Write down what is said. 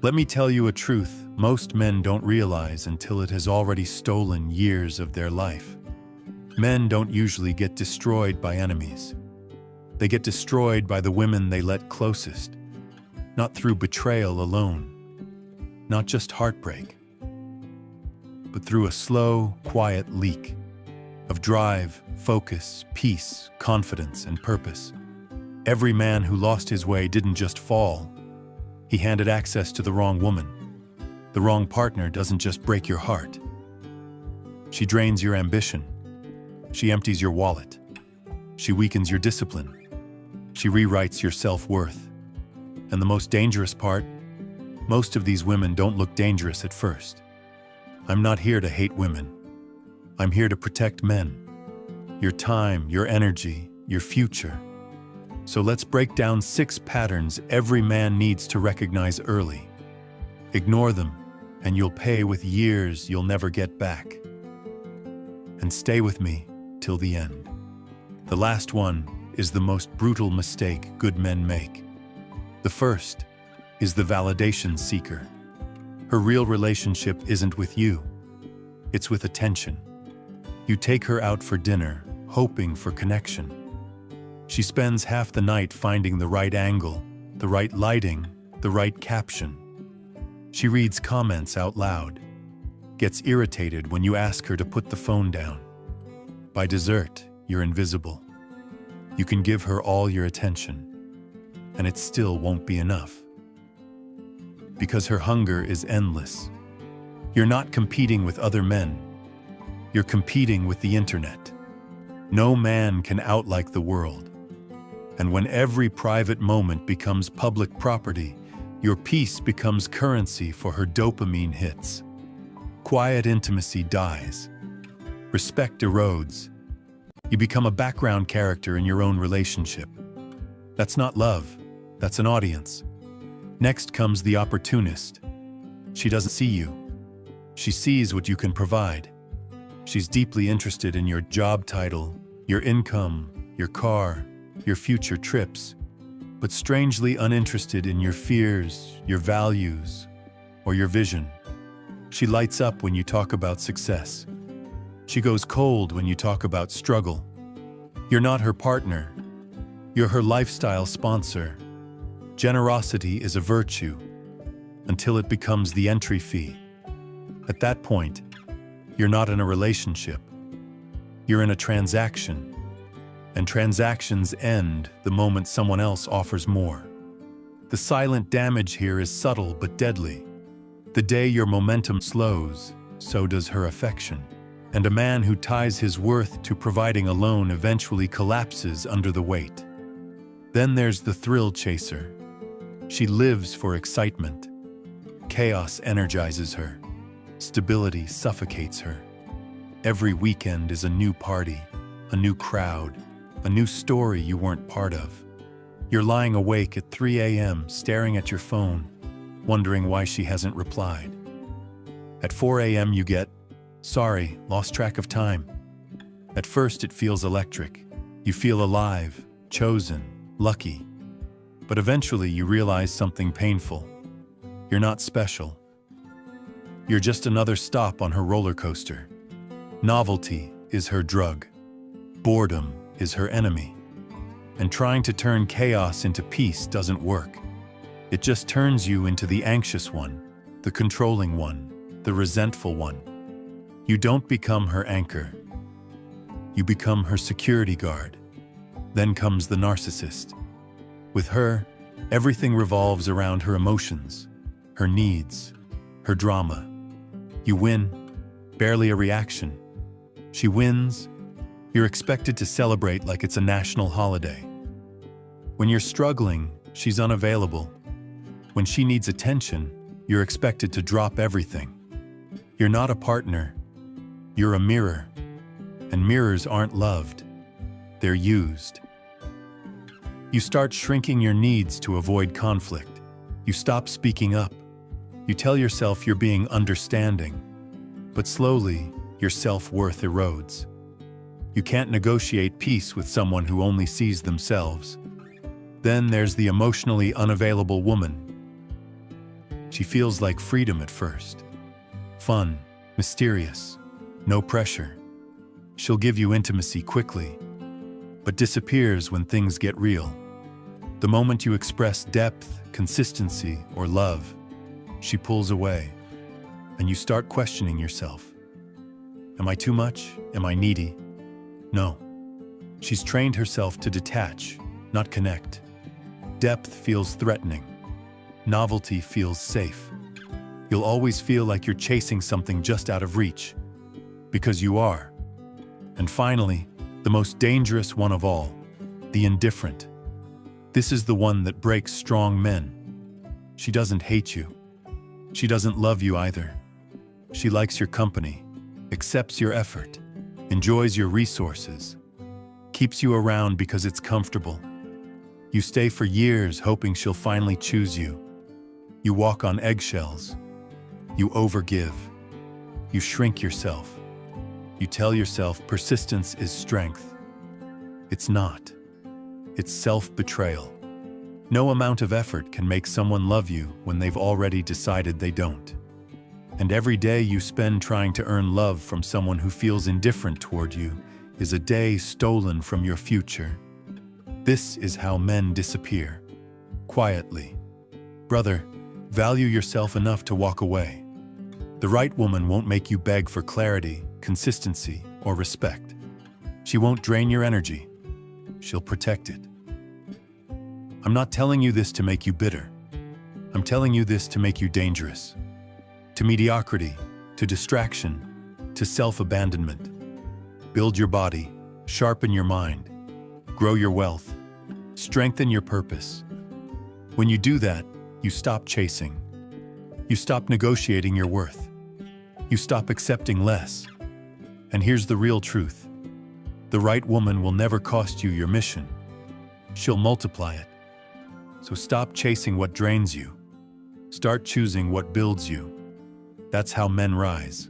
Let me tell you a truth most men don't realize until it has already stolen years of their life. Men don't usually get destroyed by enemies. They get destroyed by the women they let closest, not through betrayal alone, not just heartbreak, but through a slow, quiet leak of drive, focus, peace, confidence, and purpose. Every man who lost his way didn't just fall. He handed access to the wrong woman. The wrong partner doesn't just break your heart. She drains your ambition. She empties your wallet. She weakens your discipline. She rewrites your self-worth. And the most dangerous part, most of these women don't look dangerous at first. I'm not here to hate women. I'm here to protect men. Your time, your energy, your future. So let's break down 6 patterns every man needs to recognize early. Ignore them, and you'll pay with years you'll never get back. And stay with me till the end. The last one is the most brutal mistake good men make. The first is the validation seeker. Her real relationship isn't with you. It's with attention. You take her out for dinner, hoping for connection. She spends half the night finding the right angle, the right lighting, the right caption. She reads comments out loud, gets irritated when you ask her to put the phone down. By dessert, you're invisible. You can give her all your attention, and it still won't be enough. Because her hunger is endless. You're not competing with other men. You're competing with the internet. No man can outlike the world. And when every private moment becomes public property, your peace becomes currency for her dopamine hits. Quiet intimacy dies. Respect erodes. You become a background character in your own relationship. That's not love. That's an audience. Next comes the opportunist. She doesn't see you. She sees what you can provide. She's deeply interested in your job title, your income, your car, your future trips, but strangely uninterested in your fears, your values, or your vision. She lights up when you talk about success. She goes cold when you talk about struggle. You're not her partner. You're her lifestyle sponsor. Generosity is a virtue until it becomes the entry fee. At that point, you're not in a relationship. You're in a transaction. And transactions end the moment someone else offers more. The silent damage here is subtle but deadly. The day your momentum slows, so does her affection. And a man who ties his worth to providing alone eventually collapses under the weight. Then there's the thrill chaser. She lives for excitement. Chaos energizes her. Stability suffocates her. Every weekend is a new party, a new crowd, a new story you weren't part of. You're lying awake at 3 a.m. staring at your phone, wondering why she hasn't replied. At 4 a.m. you get, "Sorry, lost track of time." At first it feels electric. You feel alive, chosen, lucky. But eventually you realize something painful. You're not special. You're just another stop on her roller coaster. Novelty is her drug. Boredom is her enemy. And trying to turn chaos into peace doesn't work. It just turns you into the anxious one, the controlling one, the resentful one. You don't become her anchor. You become her security guard. Then comes the narcissist. With her, everything revolves around her emotions, her needs, her drama. You win, barely a reaction. She wins, you're expected to celebrate like it's a national holiday. When you're struggling, she's unavailable. When she needs attention, you're expected to drop everything. You're not a partner, you're a mirror. And mirrors aren't loved, they're used. You start shrinking your needs to avoid conflict. You stop speaking up. You tell yourself you're being understanding. But slowly, your self-worth erodes. You can't negotiate peace with someone who only sees themselves. Then there's the emotionally unavailable woman. She feels like freedom at first. Fun, mysterious, no pressure. She'll give you intimacy quickly, but disappears when things get real. The moment you express depth, consistency, or love, she pulls away, and you start questioning yourself. Am I too much? Am I needy? No. She's trained herself to detach, not connect. Depth feels threatening. Novelty feels safe. You'll always feel like you're chasing something just out of reach, because you are. And finally, the most dangerous one of all, the indifferent. This is the one that breaks strong men. She doesn't hate you. She doesn't love you either. She likes your company, accepts your effort, enjoys your resources, keeps you around because it's comfortable. You stay for years hoping she'll finally choose you. You walk on eggshells. You overgive. You shrink yourself. You tell yourself persistence is strength. It's not. It's self-betrayal. No amount of effort can make someone love you when they've already decided they don't. And every day you spend trying to earn love from someone who feels indifferent toward you is a day stolen from your future. This is how men disappear. Quietly. Brother, value yourself enough to walk away. The right woman won't make you beg for clarity, consistency, or respect. She won't drain your energy. She'll protect it. I'm not telling you this to make you bitter. I'm telling you this to make you dangerous. To mediocrity, to distraction, to self-abandonment. Build your body, sharpen your mind, grow your wealth, strengthen your purpose. When you do that, you stop chasing. You stop negotiating your worth. You stop accepting less. And here's the real truth. The right woman will never cost you your mission. She'll multiply it. So stop chasing what drains you. Start choosing what builds you. That's how men rise.